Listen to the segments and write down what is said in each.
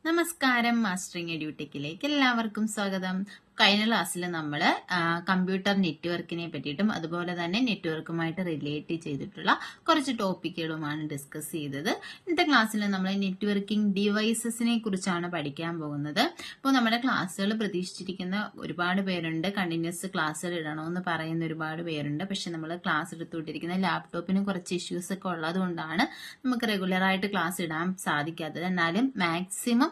നമസ്കാരം, മാസ്റ്ററിംഗ് എഡ്യൂടെക്കിലേക്ക് എല്ലാവർക്കും സ്വാഗതം. കഴിഞ്ഞ ക്ലാസ്സിൽ നമ്മൾ കമ്പ്യൂട്ടർ നെറ്റ്വർക്കിനെ പറ്റിയിട്ടും അതുപോലെ തന്നെ നെറ്റ്വർക്കുമായിട്ട് റിലേറ്റ് ചെയ്തിട്ടുള്ള കുറച്ച് ടോപ്പിക്കുകളുമാണ് ഡിസ്കസ് ചെയ്തത്. ഇന്നത്തെ ക്ലാസ്സിൽ നമ്മൾ നെറ്റ്വർക്കിംഗ് ഡിവൈസസിനെ കുറിച്ചാണ് പഠിക്കാൻ പോകുന്നത്. അപ്പോൾ നമ്മുടെ ക്ലാസ്സുകൾ പ്രതീക്ഷിച്ചിരിക്കുന്ന ഒരുപാട് പേരുണ്ട്. കണ്ടിന്യൂസ് ക്ലാസ്സുകൾ ഇടണമെന്ന് പറയുന്ന ഒരുപാട് പേരുണ്ട്. പക്ഷെ നമ്മൾ ക്ലാസ് എടുത്തുകൊണ്ടിരിക്കുന്ന ലാപ്ടോപ്പിന് കുറച്ച് ഇഷ്യൂസ് ഒക്കെ ഉള്ളത് കൊണ്ടാണ് നമുക്ക് റെഗുലറായിട്ട് ക്ലാസ് ഇടാൻ സാധിക്കാത്തത്. എന്നാലും മാക്സിമം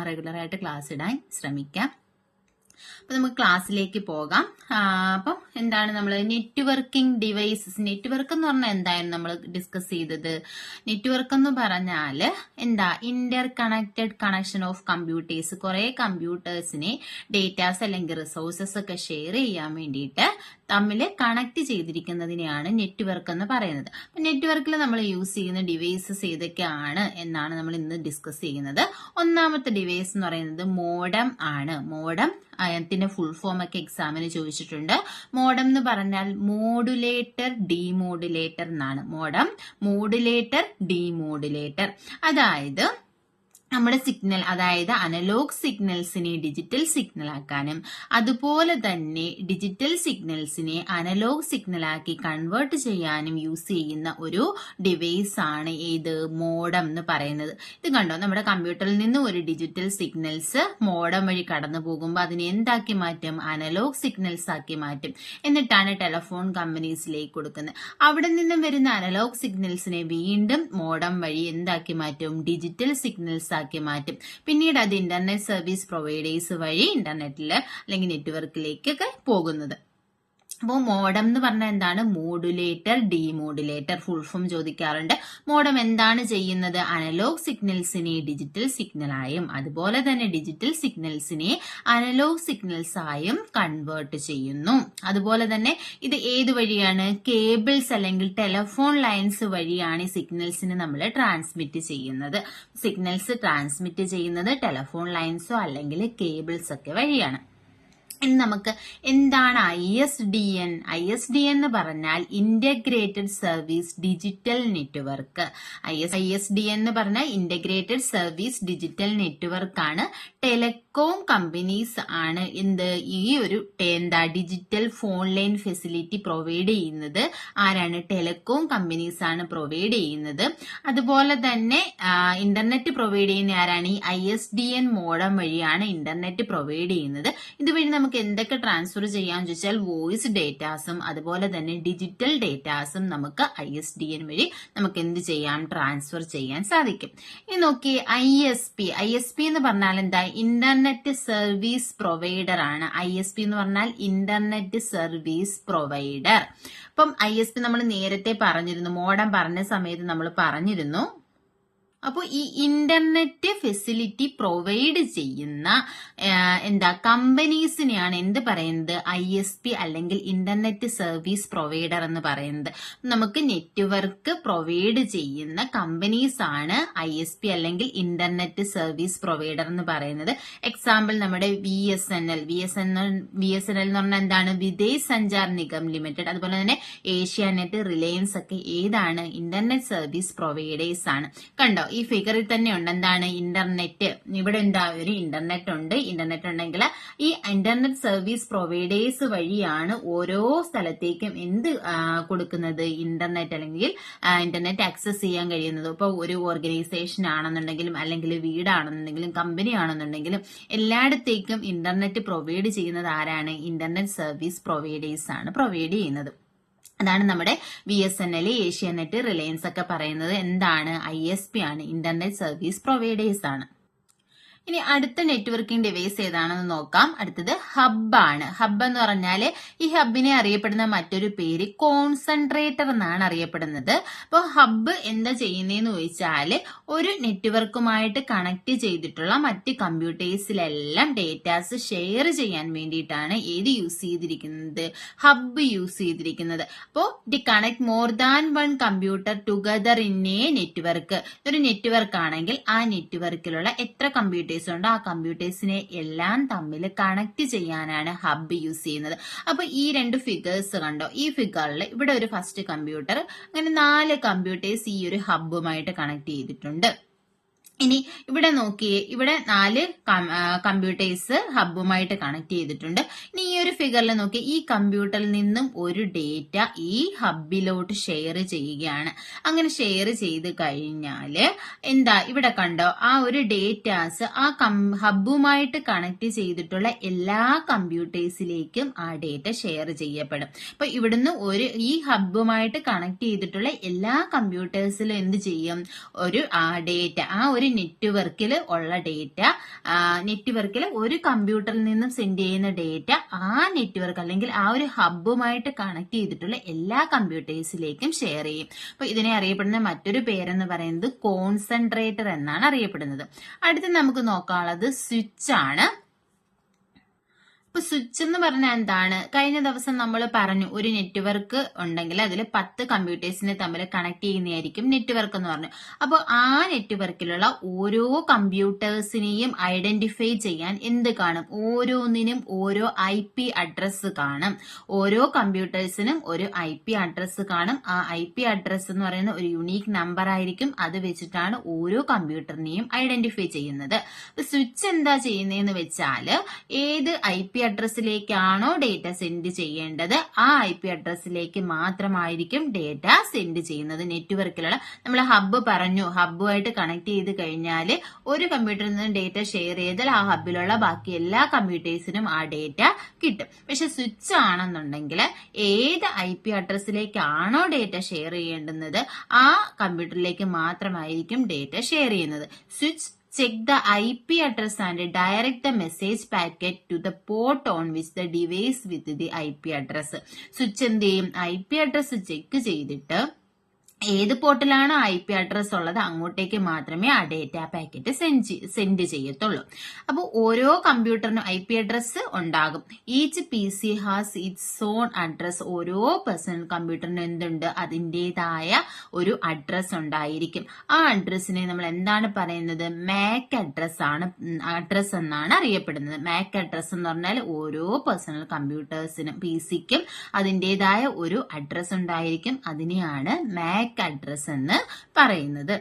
റെഗുലറായിട്ട് ക്ലാസ് ഇടാൻ ശ്രമിക്കാം. അപ്പൊ നമുക്ക് ക്ലാസ്സിലേക്ക് പോകാം. അപ്പം എന്താണ് നമ്മൾ നെറ്റ്വർക്കിംഗ് ഡിവൈസസ്, നെറ്റ്വർക്ക് എന്ന് പറഞ്ഞാൽ എന്തായിരുന്നു നമ്മൾ ഡിസ്കസ് ചെയ്തത്? നെറ്റ്വർക്ക് എന്ന് പറഞ്ഞാല് എന്താ, Inter connected connection of computers. കുറെ കമ്പ്യൂട്ടേഴ്സിനെ ഡേറ്റാസ് അല്ലെങ്കിൽ റിസോഴ്സസ് ഒക്കെ ഷെയർ ചെയ്യാൻ വേണ്ടിയിട്ട് തമ്മിൽ കണക്ട് ചെയ്തിരിക്കുന്നതിനെയാണ് നെറ്റ്വർക്ക് എന്ന് പറയുന്നത്. അപ്പൊ നെറ്റ്വർക്കിൽ നമ്മൾ യൂസ് ചെയ്യുന്ന ഡിവൈസസ് ഏതൊക്കെയാണ് എന്നാണ് നമ്മൾ ഇന്ന് ഡിസ്കസ് ചെയ്യുന്നത്. ഒന്നാമത്തെ ഡിവൈസ് എന്ന് പറയുന്നത് മോഡം ആണ്. മോഡം അതിന്റെ ഫുൾ ഫോം ഒക്കെ എക്സാമിന് ചോദിച്ചിട്ടുണ്ട്. മോഡം എന്ന് പറഞ്ഞാൽ മോഡുലേറ്റർ ഡീമോഡുലേറ്റർ എന്നാണ്. Modem, modulator, demodulator. അതായത് നമ്മുടെ സിഗ്നൽ, അതായത് അനലോഗ് സിഗ്നൽസിനെ ഡിജിറ്റൽ സിഗ്നൽ ആക്കാനും അതുപോലെ തന്നെ ഡിജിറ്റൽ സിഗ്നൽസിനെ അനലോഗ് സിഗ്നലാക്കി കൺവേർട്ട് ചെയ്യാനും യൂസ് ചെയ്യുന്ന ഒരു ഡിവൈസ് ആണ് ഏത്, മോഡം എന്ന് പറയുന്നത്. ഇത് കണ്ടോ, നമ്മുടെ കമ്പ്യൂട്ടറിൽ നിന്ന് ഒരു ഡിജിറ്റൽ സിഗ്നൽസ് മോഡം വഴി കടന്നു പോകുമ്പോൾ അതിനെ എന്താക്കി മാറ്റും, അനലോഗ് സിഗ്നൽസ് ആക്കി മാറ്റും. എന്നിട്ടാണ് ടെലിഫോൺ കമ്പനീസിലേക്ക് കൊടുക്കുന്നത്. അവിടെ നിന്നും വരുന്ന അനലോഗ് സിഗ്നൽസിനെ വീണ്ടും മോഡം വഴി എന്താക്കി മാറ്റും, ഡിജിറ്റൽ സിഗ്നൽസ് ആക്കി മാറ്റും. പിന്നീട് അത് ഇന്റർനെറ്റ് സർവീസ് പ്രൊവൈഡേഴ്സ് വഴി ഇന്റർനെറ്റില് അല്ലെങ്കിൽ നെറ്റ്വർക്കിലേക്കൊക്കെ പോകുന്നത്. അപ്പോൾ മോഡം എന്ന് പറഞ്ഞാൽ എന്താണ്, മോഡുലേറ്റർ ഡീമോഡുലേറ്റർ. ഫുൾ ഫോം ചോദിക്കാറുണ്ട്. മോഡം എന്താണ് ചെയ്യുന്നത്, അനലോഗ് സിഗ്നൽസിനെ ഡിജിറ്റൽ സിഗ്നലായും അതുപോലെ തന്നെ ഡിജിറ്റൽ സിഗ്നൽസിനെ അനലോഗ് സിഗ്നൽസ് ആയും കൺവേർട്ട് ചെയ്യുന്നു. അതുപോലെ തന്നെ ഇത് ഏത് വഴിയാണ്, കേബിൾസ് അല്ലെങ്കിൽ ടെലിഫോൺ ലൈൻസ് വഴിയാണ് ഈ സിഗ്നൽസിന് നമ്മൾ ട്രാൻസ്മിറ്റ് ചെയ്യുന്നത്. സിഗ്നൽസ് ട്രാൻസ്മിറ്റ് ചെയ്യുന്നത് ടെലിഫോൺ ലൈൻസോ അല്ലെങ്കിൽ കേബിൾസ് ഒക്കെ വഴിയാണ്. ഇനി നമുക്ക് എന്താണ് ISDN? ISDN എന്ന് പറഞ്ഞാൽ integrated service digital network. ISDN എന്ന് പറഞ്ഞാൽ ഇന്റഗ്രേറ്റഡ് സർവീസ് ഡിജിറ്റൽ നെറ്റ്വർക്ക് ആണ്. ടെലികോം കമ്പനീസ് ആണ് എന്ത്, ഈ ഒരു digital phone line facility provide ചെയ്യുന്നത് ആരാണ്, ടെലികോം കമ്പനീസ് ആണ് പ്രൊവൈഡ് ചെയ്യുന്നത്. അതുപോലെ തന്നെ ഇന്റർനെറ്റ് പ്രൊവൈഡ് ചെയ്യുന്ന ആരാണ്, ഈ ISDN മോഡം വഴിയാണ് ഇന്റർനെറ്റ് പ്രൊവൈഡ് ചെയ്യുന്നത്. ഇതുവഴി നമുക്ക് എന്തൊക്കെ ട്രാൻസ്ഫർ ചെയ്യാന്ന് ചോദിച്ചാൽ വോയിസ് ഡേറ്റാസും അതുപോലെ തന്നെ ഡിജിറ്റൽ ഡേറ്റാസും നമുക്ക് ISDN വഴി നമുക്ക് എന്ത് ചെയ്യാം, ട്രാൻസ്ഫർ ചെയ്യാൻ സാധിക്കും. ഇനി നോക്കി ISP എന്ന് പറഞ്ഞാൽ എന്താ, ഇന്റർനെറ്റ് സർവീസ് പ്രൊവൈഡർ ആണ്. ISP എന്ന് പറഞ്ഞാൽ ഇന്റർനെറ്റ് സർവീസ് പ്രൊവൈഡർ. അപ്പം ISP നമ്മൾ നേരത്തെ പറഞ്ഞിരുന്നു, മോഡം പറഞ്ഞ സമയത്ത് നമ്മൾ പറഞ്ഞിരുന്നു. അപ്പോൾ ഈ ഇന്റർനെറ്റ് ഫെസിലിറ്റി പ്രൊവൈഡ് ചെയ്യുന്ന കമ്പനീസിനെയാണ് എന്ത് പറയുന്നത്, ISP അല്ലെങ്കിൽ ഇന്റർനെറ്റ് സർവീസ് പ്രൊവൈഡർ എന്ന് പറയുന്നത്. നമുക്ക് നെറ്റ്വർക്ക് പ്രൊവൈഡ് ചെയ്യുന്ന കമ്പനീസ് ആണ് ISP അല്ലെങ്കിൽ ഇന്റർനെറ്റ് സർവീസ് പ്രൊവൈഡർ എന്ന് പറയുന്നത്. എക്സാമ്പിൾ നമ്മുടെ VSNL എന്ന് പറഞ്ഞാൽ എന്താണ്, വിദേശ് സഞ്ചാർ നിഗം ലിമിറ്റഡ്. അതുപോലെ തന്നെ ഏഷ്യാനെറ്റ്, റിലയൻസ് ഒക്കെ ഏതാണ്, ഇന്റർനെറ്റ് സർവീസ് പ്രൊവൈഡേഴ്സ് ആണ്. കണ്ടോ, ഈ ഫിഗറിൽ തന്നെ ഉണ്ട് എന്താണ്, ഇന്റർനെറ്റ്. ഇവിടെ എന്താ, ഒരു ഇന്റർനെറ്റ് ഉണ്ട്. ഇന്റർനെറ്റ് ഉണ്ടെങ്കിൽ ഈ ഇന്റർനെറ്റ് സർവീസ് പ്രൊവൈഡേഴ്സ് വഴിയാണ് ഓരോ സ്ഥലത്തേക്കും എന്ത് കൊടുക്കുന്നത്, ഇന്റർനെറ്റ് അല്ലെങ്കിൽ ഇന്റർനെറ്റ് ആക്സസ് ചെയ്യാൻ കഴിയുന്നത്. ഇപ്പൊ ഒരു ഓർഗനൈസേഷൻ ആണെന്നുണ്ടെങ്കിലും അല്ലെങ്കിൽ വീടാണെന്നുണ്ടെങ്കിലും കമ്പനി ആണെന്നുണ്ടെങ്കിലും എല്ലായിടത്തേക്കും ഇന്റർനെറ്റ് പ്രൊവൈഡ് ചെയ്യുന്നത് ആരാണ്, ഇന്റർനെറ്റ് സർവീസ് പ്രൊവൈഡേഴ്സ് ആണ് പ്രൊവൈഡ് ചെയ്യുന്നത്. അതാണ് നമ്മുടെ VSNL, ഏഷ്യാനെറ്റ്, റിലയൻസ് ഒക്കെ പറയുന്നത് എന്താണ്, ISP ആണ്, ഇന്റർനെറ്റ് സർവീസ് പ്രൊവൈഡേഴ്സ് ആണ്. ഇനി അടുത്ത നെറ്റ്വർക്കിംഗ് ഡിവൈസ് ഏതാണെന്ന് നോക്കാം. അടുത്തത് ഹബ് ആണ്. ഹബ് എന്ന് പറഞ്ഞാല് ഈ ഹബിനെ അറിയപ്പെടുന്ന മറ്റൊരു പേര് കോൺസെൻട്രേറ്റർ എന്നാണ് അറിയപ്പെടുന്നത്. അപ്പോൾ ഹബ് എന്താ ചെയ്യുന്നതെന്ന് ചോദിച്ചാല് ഒരു നെറ്റ്വർക്കുമായിട്ട് കണക്ട് ചെയ്തിട്ടുള്ള മറ്റ് കമ്പ്യൂട്ടേഴ്സിലെല്ലാം ഡേറ്റാസ് ഷെയർ ചെയ്യാൻ വേണ്ടിയിട്ടാണ് ഏത് യൂസ് ചെയ്തിരിക്കുന്നത്, ഹബ് യൂസ് ചെയ്തിരിക്കുന്നത്. അപ്പോൾ to connect more than one computer together in a network. ഒരു നെറ്റ്വർക്ക് ആണെങ്കിൽ ആ നെറ്റ്വർക്കിലുള്ള എത്ര കമ്പ്യൂട്ടേഴ്സ് ഉണ്ട് ആ കമ്പ്യൂട്ടേഴ്സിനെ എല്ലാം തമ്മിൽ കണക്ട് ചെയ്യാനാണ് ഹബ് യൂസ് ചെയ്യുന്നത്. അപ്പൊ ഈ രണ്ട് ഫിഗേഴ്സ് കണ്ടോ, ഈ ഫിഗറിൽ ഇവിടെ ഒരു ഫസ്റ്റ് കമ്പ്യൂട്ടർ, അങ്ങനെ 4 കമ്പ്യൂട്ടേഴ്സ് ഈ ഒരു ഹബ്ബുമായിട്ട് കണക്ട് ചെയ്തിട്ടുണ്ട്. ഇനി ഇവിടെ നോക്കിയേ, ഇവിടെ 4 കമ്പ്യൂട്ടേഴ്സ് ഹബ്ബുമായിട്ട് കണക്ട് ചെയ്തിട്ടുണ്ട്. ഇനി ഈ ഒരു ഫിഗറിൽ നോക്കി, ഈ കമ്പ്യൂട്ടറിൽ നിന്നും ഒരു ഡേറ്റ ഈ ഹബിലോട്ട് ഷെയർ ചെയ്യുകയാണ്. അങ്ങനെ ഷെയർ ചെയ്ത് കഴിഞ്ഞാല് എന്താ ഇവിടെ കണ്ടോ, ആ ഒരു ഡേറ്റാസ് ആ ഹബ്ബുമായിട്ട് കണക്ട് ചെയ്തിട്ടുള്ള എല്ലാ കമ്പ്യൂട്ടേഴ്സിലേക്കും ആ ഡേറ്റ ഷെയർ ചെയ്യപ്പെടും. അപ്പൊ ഇവിടുന്ന് ഈ ഹബ്ബുമായിട്ട് കണക്ട് ചെയ്തിട്ടുള്ള എല്ലാ കമ്പ്യൂട്ടേഴ്സിലും എന്ത് ചെയ്യും, ഒരു ഡേറ്റ, ആ ഒരു നെറ്റ്വർക്കിൽ ഉള്ള ഡേറ്റ, നെറ്റ്വർക്കിൽ ഒരു കമ്പ്യൂട്ടറിൽ നിന്നും സെൻഡ് ചെയ്യുന്ന ഡേറ്റ ആ നെറ്റ്വർക്ക് അല്ലെങ്കിൽ ആ ഒരു ഹബ്ബുമായിട്ട് കണക്ട് ചെയ്തിട്ടുള്ള എല്ലാ കമ്പ്യൂട്ടേഴ്സിലേക്കും ഷെയർ ചെയ്യും. അപ്പൊ ഇതിനെ അറിയപ്പെടുന്ന മറ്റൊരു പേരെന്ന് പറയുന്നത് കോൺസെൻട്രേറ്റർ എന്നാണ് അറിയപ്പെടുന്നത്. അടുത്ത് നമുക്ക് നോക്കാനുള്ളത് സ്വിച്ച് ആണ്. ഇപ്പൊ സ്വിച്ച് എന്ന് പറഞ്ഞാൽ എന്താണ്, കഴിഞ്ഞ ദിവസം നമ്മൾ പറഞ്ഞു ഒരു നെറ്റ്വർക്ക് ഉണ്ടെങ്കിൽ അതിൽ 10 കമ്പ്യൂട്ടേഴ്സിനെ തമ്മിൽ കണക്ട് ചെയ്യുന്നതായിരിക്കും നെറ്റ്വർക്ക് എന്ന് പറഞ്ഞു. അപ്പോൾ ആ നെറ്റ്വർക്കിലുള്ള ഓരോ കമ്പ്യൂട്ടേഴ്സിനെയും ഐഡന്റിഫൈ ചെയ്യാൻ എന്ത് കാണും, ഓരോന്നിനും ഓരോ IP അഡ്രസ് കാണും. ഓരോ കമ്പ്യൂട്ടേഴ്സിനും ഒരു IP അഡ്രസ് കാണും. ആ IP അഡ്രസ് എന്ന് പറയുന്ന ഒരു യുണീക്ക് നമ്പർ ആയിരിക്കും. അത് വെച്ചിട്ടാണ് ഓരോ കമ്പ്യൂട്ടറിനെയും ഐഡന്റിഫൈ ചെയ്യുന്നത്. സ്വിച്ച് എന്താ ചെയ്യുന്നതെന്ന് വെച്ചാല് ഏത് IP അഡ്രസ്സിലേക്കാണോ ഡേറ്റ സെൻഡ് ചെയ്യേണ്ടത് ആ IP അഡ്രസ്സിലേക്ക് മാത്രമായിരിക്കും ഡേറ്റ സെൻഡ് ചെയ്യുന്നത്. നെറ്റ്വർക്കിലുള്ള നമ്മൾ ഹബ്ബ് പറഞ്ഞു, ഹബ്ബുമായിട്ട് കണക്ട് ചെയ്ത് കഴിഞ്ഞാൽ ഒരു കമ്പ്യൂട്ടറിൽ നിന്ന് ഡേറ്റ ഷെയർ ചെയ്താൽ ആ ഹബ്ബിലുള്ള ബാക്കി എല്ലാ കമ്പ്യൂട്ടേഴ്സിനും ആ ഡേറ്റ കിട്ടും. പക്ഷെ സ്വിച്ച് ആണെന്നുണ്ടെങ്കിൽ ഏത് IP അഡ്രസ്സിലേക്കാണോ ഡേറ്റ ഷെയർ ചെയ്യേണ്ടുന്നത് ആ കമ്പ്യൂട്ടറിലേക്ക് മാത്രമായിരിക്കും ഡേറ്റ ഷെയർ ചെയ്യുന്നത്. Switch check the IP address and direct the message packet to the port on which the device with the IP address. Switch എന്ത് ചെയ്യും, IP അഡ്രസ് ചെക്ക് ചെയ്തിട്ട് ഏത് പോർട്ടിലാണോ IP അഡ്രസ് ഉള്ളത് അങ്ങോട്ടേക്ക് മാത്രമേ ആ ഡേറ്റ പാക്കറ്റ് സെൻഡ് ചെയ്യത്തുള്ളൂ. അപ്പോൾ ഓരോ കമ്പ്യൂട്ടറിനും IP അഡ്രസ് ഉണ്ടാകും. Each PC has it's on address. ഓരോ പേഴ്സണൽ കമ്പ്യൂട്ടറിനും എന്തുണ്ട്, അതിൻ്റെതായ ഒരു അഡ്രസ് ഉണ്ടായിരിക്കും. ആ അഡ്രസ്സിനെ നമ്മൾ എന്താണ് പറയുന്നത്, മാക് അഡ്രസ് എന്നാണ് അറിയപ്പെടുന്നത്. മാക് അഡ്രസ് എന്ന് പറഞ്ഞാൽ ഓരോ പേഴ്സണൽ കമ്പ്യൂട്ടേഴ്സിനും PCക്കും അതിൻ്റെതായ ഒരു അഡ്രസ് ഉണ്ടായിരിക്കും. അതിനെയാണ് മാക് അഡ്രസ് എന്ന് പറയുന്നത്.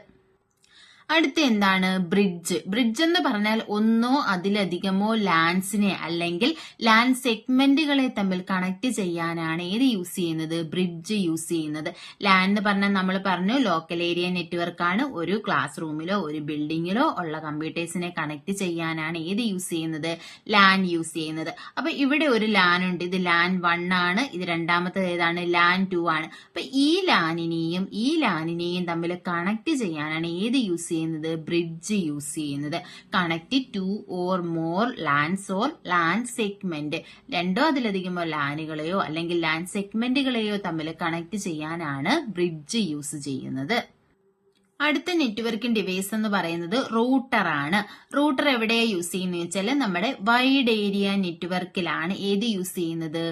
അടുത്ത എന്താണ്, ബ്രിഡ്ജ്. ബ്രിഡ്ജ് എന്ന് പറഞ്ഞാൽ ഒന്നോ അതിലധികമോ ലാൻസിനെ അല്ലെങ്കിൽ ലാൻ സെഗ്മെന്റുകളെ തമ്മിൽ കണക്ട് ചെയ്യാനാണ് ഏത് യൂസ് ചെയ്യുന്നത്, ബ്രിഡ്ജ് യൂസ് ചെയ്യുന്നത്. ലാൻ എന്ന് പറഞ്ഞാൽ നമ്മൾ പറഞ്ഞു ലോക്കൽ ഏരിയ നെറ്റ്വർക്ക് ആണ്. ഒരു ക്ലാസ് റൂമിലോ ഒരു ബിൽഡിങ്ങിലോ ഉള്ള കമ്പ്യൂട്ടേഴ്സിനെ കണക്ട് ചെയ്യാനാണ് ഏത് യൂസ് ചെയ്യുന്നത്, ലാൻ യൂസ് ചെയ്യുന്നത്. അപ്പൊ ഇവിടെ ഒരു ലാൻ ഉണ്ട്, ഇത് ലാൻ 1 ആണ്. ഇത് രണ്ടാമത്തെ ഏതാണ്, ലാൻ 2 ആണ്. അപ്പൊ ഈ ലാനിനെയും തമ്മിൽ കണക്ട് ചെയ്യാനാണ് ഏത് യൂസ് ചെയ്യുന്നത്, ബ്രിഡ്ജ് യൂസ് ചെയ്യുന്നത്. Connect 2 or more LANs or LAN segment. 2 അതിലധികമോ ലാനുകളെയോ അല്ലെങ്കിൽ ലാൻ സെഗ്മെന്റുകളെയോ തമ്മിൽ കണക്ട് ചെയ്യാനാണ് ബ്രിഡ്ജ് യൂസ് ചെയ്യുന്നത്. അടുത്ത നെറ്റ്വർക്കിംഗ് ഡിവൈസ് എന്ന് പറയുന്നത് റൂട്ടർ ആണ്. റൂട്ടർ എവിടെയാ യൂസ് ചെയ്യുന്നത് വെച്ചാൽ നമ്മുടെ വൈഡ് ഏരിയ നെറ്റ്വർക്കിലാണ് ഏത് യൂസ് ചെയ്യുന്നത്,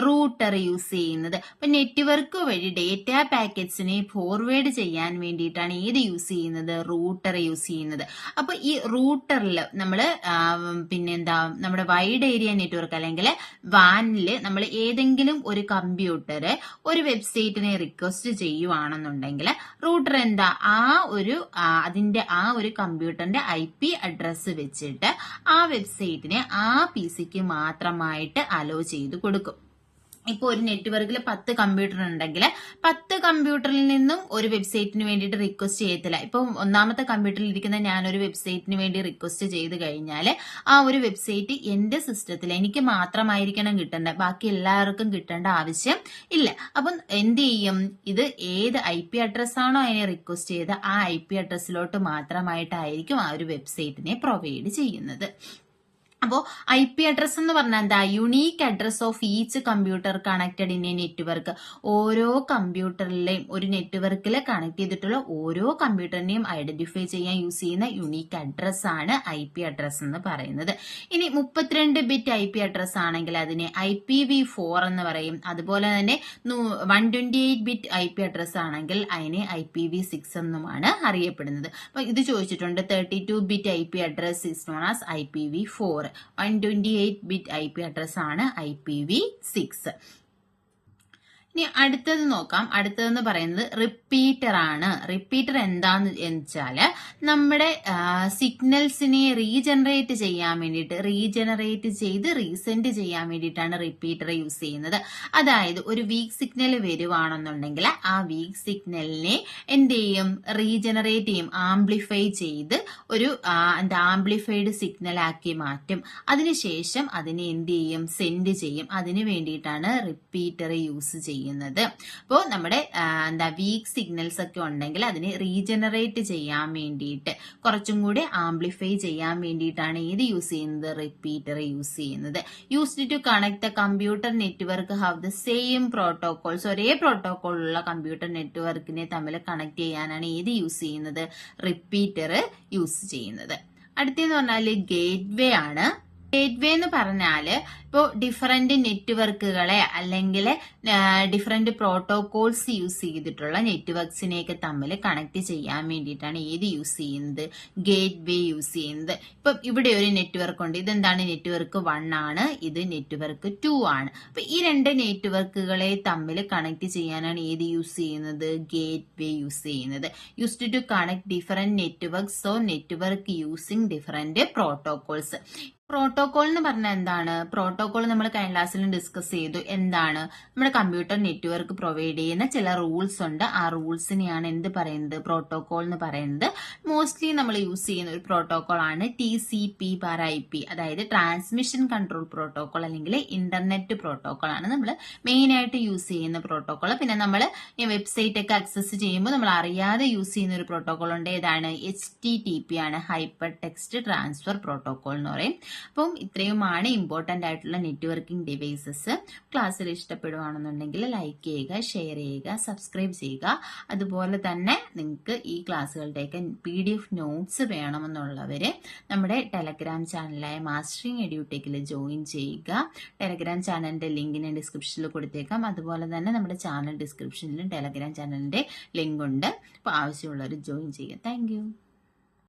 റൂട്ടർ യൂസ് ചെയ്യുന്നത്. അപ്പൊ നെറ്റ്വർക്ക് വഴി ഡേറ്റ പാക്കറ്റ്സിനെ ഫോർവേഡ് ചെയ്യാൻ വേണ്ടിയിട്ടാണ് ഏത് യൂസ് ചെയ്യുന്നത്, റൂട്ടർ യൂസ് ചെയ്യുന്നത്. അപ്പൊ ഈ റൂട്ടറിൽ നമ്മള് പിന്നെന്താ നമ്മുടെ വൈഡ് ഏരിയ നെറ്റ്വർക്ക് അല്ലെങ്കിൽ വാനില് നമ്മൾ ഏതെങ്കിലും ഒരു കമ്പ്യൂട്ടർ ഒരു വെബ്സൈറ്റിനെ റിക്വസ്റ്റ് ചെയ്യുവാണെന്നുണ്ടെങ്കിൽ റൂട്ടർ എന്താ അതിന്റെ ആ ഒരു കമ്പ്യൂട്ടറിന്റെ IP അഡ്രസ് വെച്ചിട്ട് ആ വെബ്സൈറ്റിനെ ആ PCക്ക് മാത്രമായിട്ട് അലോ ചെയ്ത് കൊടുക്കും. ഇപ്പോൾ ഒരു നെറ്റ്വർക്കിൽ 10 കമ്പ്യൂട്ടർ ഉണ്ടെങ്കിൽ 10 കമ്പ്യൂട്ടറിൽ നിന്നും ഒരു വെബ്സൈറ്റിന് വേണ്ടിയിട്ട് റിക്വസ്റ്റ് ചെയ്യത്തില്ല. ഇപ്പം ഒന്നാമത്തെ കമ്പ്യൂട്ടറിൽ ഇരിക്കുന്ന ഞാനൊരു വെബ്സൈറ്റിന് വേണ്ടി റിക്വസ്റ്റ് ചെയ്ത് കഴിഞ്ഞാൽ ആ ഒരു വെബ്സൈറ്റ് എന്റെ സിസ്റ്റത്തിൽ എനിക്ക് മാത്രമായിരിക്കണം കിട്ടേണ്ടത്, ബാക്കി എല്ലാവർക്കും കിട്ടേണ്ട ആവശ്യം ഇല്ല. അപ്പം എന്ത് ചെയ്യും, ഇത് ഏത് IP അഡ്രസ് ആണോ അതിനെ റിക്വസ്റ്റ് ചെയ്ത് ആ IP അഡ്രസ്സിലോട്ട് മാത്രമായിട്ടായിരിക്കും ആ ഒരു വെബ്സൈറ്റിനെ പ്രൊവൈഡ് ചെയ്യുന്നത്. അപ്പോൾ IP അഡ്രസ് എന്ന് പറഞ്ഞാൽ എന്താ, unique address of each computer connected in a network. ഓരോ കമ്പ്യൂട്ടറിലെയും ഒരു നെറ്റ്വർക്കിൽ കണക്ട് ചെയ്തിട്ടുള്ള ഓരോ കമ്പ്യൂട്ടറിനെയും ഐഡന്റിഫൈ ചെയ്യാൻ യൂസ് ചെയ്യുന്ന യുണീക്ക് അഡ്രസ് ആണ് IP അഡ്രസ് എന്ന് പറയുന്നത്. ഇനി 32 ബിറ്റ് IP അഡ്രസ് ആണെങ്കിൽ അതിനെ IPv4 എന്ന് പറയും. അതുപോലെ തന്നെ 128 ബിറ്റ് IP അഡ്രസ് ആണെങ്കിൽ അതിനെ IPv6 എന്നുമാണ് അറിയപ്പെടുന്നത്. അപ്പൊ ഇത് ചോദിച്ചിട്ടുണ്ട്, 32 bit IP address is known as IPv4. 128 bit IP address ആണ് IPv6. ഇനി അടുത്തത് നോക്കാം. അടുത്തതെന്ന് പറയുന്നത് റിപ്പീറ്റർ ആണ്. റിപ്പീറ്റർ എന്താന്ന് വെച്ചാല് നമ്മുടെ സിഗ്നൽസിനെ റീജനറേറ്റ് ചെയ്യാൻ വേണ്ടിയിട്ട്, റീജനറേറ്റ് ചെയ്ത് റീസെൻഡ് ചെയ്യാൻ വേണ്ടിയിട്ടാണ് റിപ്പീറ്റർ യൂസ് ചെയ്യുന്നത്. അതായത് ഒരു വീക്ക് സിഗ്നൽ വരുവാണെന്നുണ്ടെങ്കിൽ ആ വീക്ക് സിഗ്നലിനെ എന്ത് ചെയ്യും, റീജനറേറ്റ് ചെയ്യും, ആംപ്ലിഫൈ ചെയ്ത് ഒരു ആംപ്ലിഫൈഡ് സിഗ്നൽ ആക്കി മാറ്റും. അതിനുശേഷം അതിനെ എന്ത് ചെയ്യും, സെൻഡ് ചെയ്യും. അതിന് വേണ്ടിയിട്ടാണ് റിപ്പീറ്റർ യൂസ് ചെയ്യുന്നത്. അപ്പോൾ നമ്മുടെ വീക്ക് സിഗ്നൽസ് ഒക്കെ ഉണ്ടെങ്കിൽ അതിനെ റീജനറേറ്റ് ചെയ്യാൻ വേണ്ടിയിട്ട്, കുറച്ചും കൂടി ആംപ്ലിഫൈ ചെയ്യാൻ വേണ്ടിയിട്ടാണ് ഏത് യൂസ് ചെയ്യുന്നത്, റിപ്പീറ്റർ യൂസ് ചെയ്യുന്നത്. Used to connect the computer network have the same protocols. ഒരേ പ്രോട്ടോകോൾ ഉള്ള കമ്പ്യൂട്ടർ നെറ്റ്വർക്കിനെ തമ്മിൽ കണക്ട് ചെയ്യാനാണ് ഏത് യൂസ് ചെയ്യുന്നത്, റിപ്പീറ്റർ യൂസ് ചെയ്യുന്നത്. അടുത്തെന്ന് പറഞ്ഞാൽ ഗേറ്റ് വേ ആണ്. ഗേറ്റ് വേ എന്ന് പറഞ്ഞാല് ഇപ്പോൾ ഡിഫറെന്റ് നെറ്റ്വർക്കുകളെ അല്ലെങ്കിൽ ഡിഫറെന്റ് പ്രോട്ടോകോൾസ് യൂസ് ചെയ്തിട്ടുള്ള നെറ്റ്വർക്സിനെയൊക്കെ തമ്മിൽ കണക്ട് ചെയ്യാൻ വേണ്ടിയിട്ടാണ് ഏത് യൂസ് ചെയ്യുന്നത്, ഗേറ്റ് വേ യൂസ് ചെയ്യുന്നത്. ഇപ്പം ഇവിടെ ഒരു നെറ്റ്വർക്ക് ഉണ്ട്. ഇതെന്താണ്, നെറ്റ്വർക്ക് 1 ആണ്, ഇത് നെറ്റ്വർക്ക് 2 ആണ്. അപ്പൊ ഈ രണ്ട് നെറ്റ്വർക്കുകളെ തമ്മിൽ കണക്ട് ചെയ്യാനാണ് ഏത് യൂസ് ചെയ്യുന്നത്, ഗേറ്റ് വേ യൂസ് ചെയ്യുന്നത്. Used to connect different networks, so network using different protocols. Protocol എന്ന് പറഞ്ഞാൽ എന്താണ്, പ്രോട്ടോകോൾ നമ്മൾ കഴിഞ്ഞ ക്ലാസ്സിലും ഡിസ്കസ് ചെയ്തു. എന്താണ്, നമ്മുടെ കമ്പ്യൂട്ടർ നെറ്റ്വർക്ക് പ്രൊവൈഡ് ചെയ്യുന്ന ചില റൂൾസ് ഉണ്ട്. ആ റൂൾസിനെയാണ് എന്ത് പറയുന്നത്, പ്രോട്ടോകോൾ എന്ന് പറയുന്നത്. മോസ്റ്റ്ലി നമ്മൾ യൂസ് ചെയ്യുന്ന ഒരു പ്രോട്ടോകോൾ ആണ് TCP/IP, അതായത് ട്രാൻസ്മിഷൻ കൺട്രോൾ പ്രോട്ടോകോൾ അല്ലെങ്കിൽ ഇന്റർനെറ്റ് പ്രോട്ടോകോൾ ആണ് നമ്മൾ മെയിൻ ആയിട്ട് യൂസ് ചെയ്യുന്ന പ്രോട്ടോകോൾ. പിന്നെ നമ്മൾ ഈ വെബ്സൈറ്റ് ഒക്കെ ആക്സസ് ചെയ്യുമ്പോൾ നമ്മൾ അറിയാതെ യൂസ് ചെയ്യുന്ന ഒരു പ്രോട്ടോകോൾ ഉണ്ട്. ഏതാണ്, HTTP ആണ്, ഹൈപ്പർ ടെക്സ്റ്റ് ട്രാൻസ്ഫർ പ്രോട്ടോകോൾ എന്ന് പറയും. അപ്പം ഇത്രയുമാണ് ഇമ്പോർട്ടന്റ് ആയിട്ടുള്ള നെറ്റ്വർക്കിംഗ് ഡിവൈസസ്. ക്ലാസ്സിൽ ഇഷ്ടപ്പെടുവാണെന്നുണ്ടെങ്കിൽ ലൈക്ക് ചെയ്യുക, ഷെയർ ചെയ്യുക, സബ്സ്ക്രൈബ് ചെയ്യുക. അതുപോലെ തന്നെ നിങ്ങൾക്ക് ഈ ക്ലാസ്സുകളുടെയൊക്കെ PDF നോട്ട്സ് വേണമെന്നുള്ളവര് നമ്മുടെ ടെലഗ്രാം ചാനലായ മാസ്റ്ററിംഗ് എഡ്യൂടെക്കിൽ ജോയിൻ ചെയ്യുക. ടെലഗ്രാം ചാനലിന്റെ ലിങ്ക് ഞാൻ ഡിസ്ക്രിപ്ഷനിൽ കൊടുത്തേക്കാം. അതുപോലെ തന്നെ നമ്മുടെ ചാനൽ ഡിസ്ക്രിപ്ഷനിലും ടെലഗ്രാം ചാനലിന്റെ ലിങ്ക് ഉണ്ട്. അപ്പോൾ ആവശ്യമുള്ളവർ ജോയിൻ ചെയ്യുക. താങ്ക്